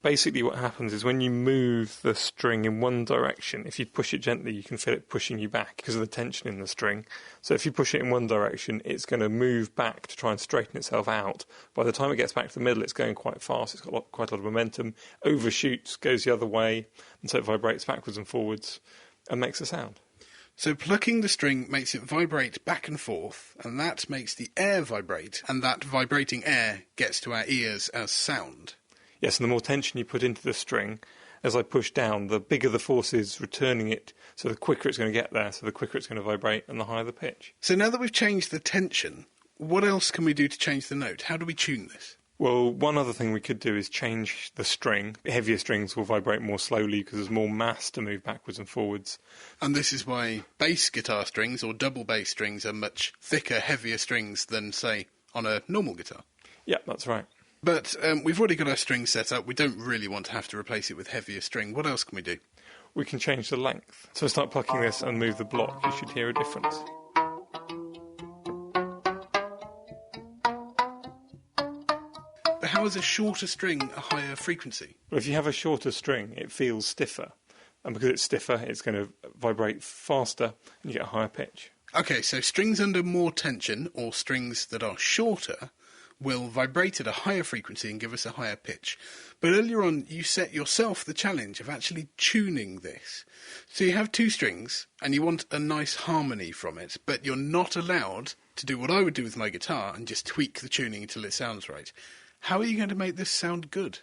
Basically what happens is when you move the string in one direction, if you push it gently, you can feel it pushing you back because of the tension in the string. So if you push it in one direction, it's going to move back to try and straighten itself out. By the time it gets back to the middle, it's going quite fast. It's got quite a lot of momentum, overshoots, goes the other way, and so it vibrates backwards and forwards and makes a sound. So plucking the string makes it vibrate back and forth, and that makes the air vibrate, and that vibrating air gets to our ears as sound. Yes, and the more tension you put into the string, as I push down, the bigger the force is returning it, so the quicker it's going to get there, so the quicker it's going to vibrate, and the higher the pitch. So now that we've changed the tension, what else can we do to change the note? How do we tune this? Well, one other thing we could do is change the string. Heavier strings will vibrate more slowly because there's more mass to move backwards and forwards. And this is why bass guitar strings or double bass strings are much thicker, heavier strings than, say, on a normal guitar. Yeah, that's right. But we've already got our string set up. We don't really want to have to replace it with heavier string. What else can we do? We can change the length. So start plucking this and move the block. You should hear a difference. But how is a shorter string a higher frequency? Well, if you have a shorter string, it feels stiffer. And because it's stiffer, it's going to vibrate faster and you get a higher pitch. OK, so strings under more tension, or strings that are shorter, will vibrate at a higher frequency and give us a higher pitch. But earlier on, you set yourself the challenge of actually tuning this. So you have two strings, and you want a nice harmony from it, but you're not allowed to do what I would do with my guitar and just tweak the tuning until it sounds right. How are you going to make this sound good?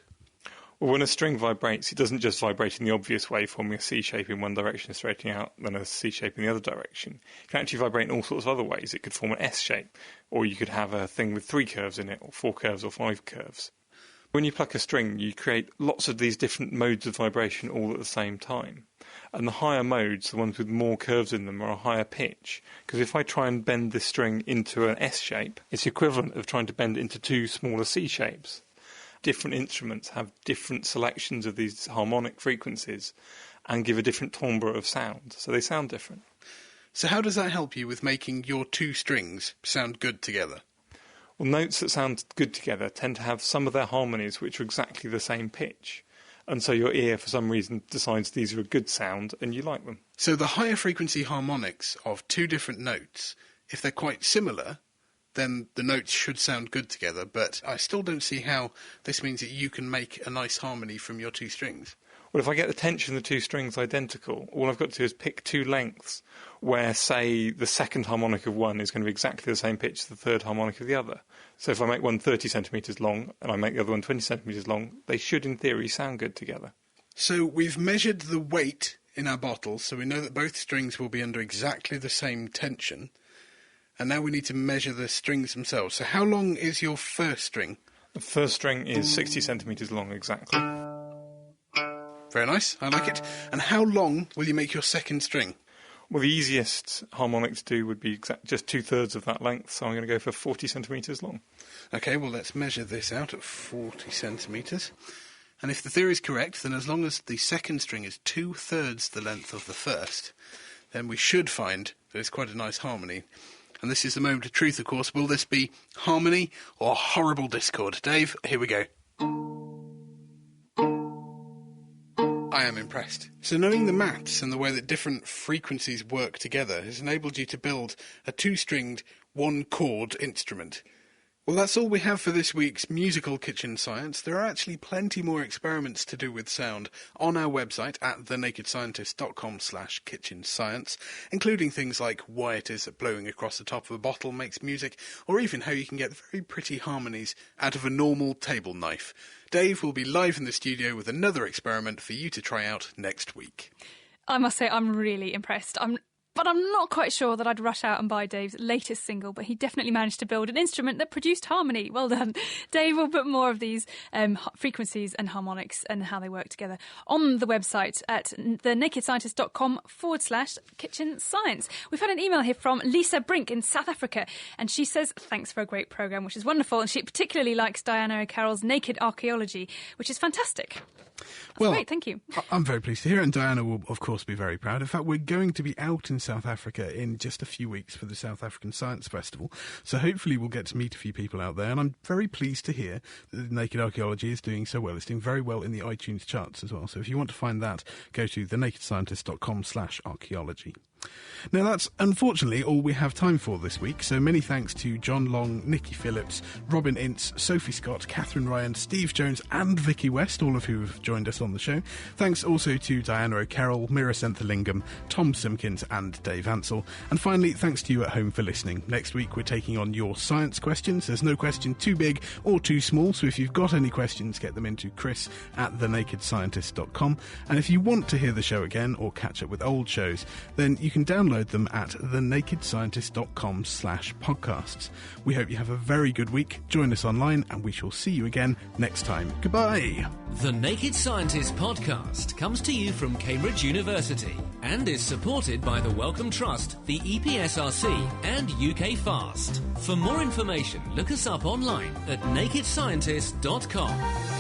Well, when a string vibrates, it doesn't just vibrate in the obvious way, forming a C shape in one direction, straightening out, then a C shape in the other direction. It can actually vibrate in all sorts of other ways. It could form an S shape, or you could have a thing with 3 curves in it, or 4 curves, or 5 curves. When you pluck a string, you create lots of these different modes of vibration all at the same time. And the higher modes, the ones with more curves in them, are a higher pitch. Because if I try and bend this string into an S shape, it's the equivalent of trying to bend it into 2 smaller C shapes. Different instruments have different selections of these harmonic frequencies and give a different timbre of sound, so they sound different. So how does that help you with making your 2 strings sound good together? Well, notes that sound good together tend to have some of their harmonies which are exactly the same pitch, and so your ear, for some reason, decides these are a good sound and you like them. So the higher frequency harmonics of 2 different notes, if they're quite similar, then the notes should sound good together, but I still don't see how this means that you can make a nice harmony from your 2 strings. Well, if I get the tension of the 2 strings identical, all I've got to do is pick 2 lengths where, say, the second harmonic of one is going to be exactly the same pitch as the third harmonic of the other. So if I make one 30 centimetres long and I make the other one 20 centimetres long, they should, in theory, sound good together. So we've measured the weight in our bottle, so we know that both strings will be under exactly the same tension. And now we need to measure the strings themselves. So how long is your first string? The first string is 60 centimetres long exactly. Very nice. I like it. And how long will you make your second string? Well, the easiest harmonic to do would be just 2/3 of that length, so I'm going to go for 40 centimetres long. OK, well, let's measure this out at 40 centimetres. And if the theory is correct, then as long as the second string is 2/3 the length of the first, then we should find that it's quite a nice harmony. And this is the moment of truth, of course. Will this be harmony or horrible discord? Dave, here we go. I am impressed. So knowing the maths and the way that different frequencies work together has enabled you to build a 2-stringed, 1-chord instrument. Well, that's all we have for this week's Musical Kitchen Science. There are actually plenty more experiments to do with sound on our website at thenakedscientist.com/kitchen science, including things like why it is that blowing across the top of a bottle makes music, or even how you can get very pretty harmonies out of a normal table knife. Dave will be live in the studio with another experiment for you to try out next week. I must say I'm really impressed. But I'm not quite sure that I'd rush out and buy Dave's latest single, but he definitely managed to build an instrument that produced harmony. Well done. Dave will put more of these frequencies and harmonics and how they work together on the website at thenakedscientist.com/kitchen science. We've had an email here from Lisa Brink in South Africa, and she says, thanks for a great programme, which is wonderful, and she particularly likes Diana O'Carroll's Naked Archaeology, which is fantastic. That's great, thank you. I'm very pleased to hear it, and Diana will, of course, be very proud. In fact, we're going to be out in South Africa in just a few weeks for the South African Science Festival, so hopefully we'll get to meet a few people out there, and I'm very pleased to hear that Naked Archaeology is doing so well. It's doing very well in the iTunes charts as well, so if you want to find that, go to thenakedscientist.com/archaeology. Now, that's unfortunately all we have time for this week, so many thanks to John Long, Nikki Phillips, Robin Ince, Sophie Scott, Catherine Ryan, Steve Jones and Vicky West, all of who have joined us on the show. Thanks also to Diana O'Carroll, Mira Senthalingam, Tom Simpkins and Dave Ansell. And finally, thanks to you at home for listening. Next week we're taking on your science questions. There's no question too big or too small, so if you've got any questions, get them into chris@thenakedscientist.com. And if you want to hear the show again or catch up with old shows, then you can download them at thenakedscientist.com/podcasts. We hope you have a very good week. Join us online and we shall see you again next time. Goodbye. The Naked Scientist podcast comes to you from Cambridge University and is supported by the Wellcome Trust, the EPSRC and UK FAST. For more information, look us up online at nakedscientist.com.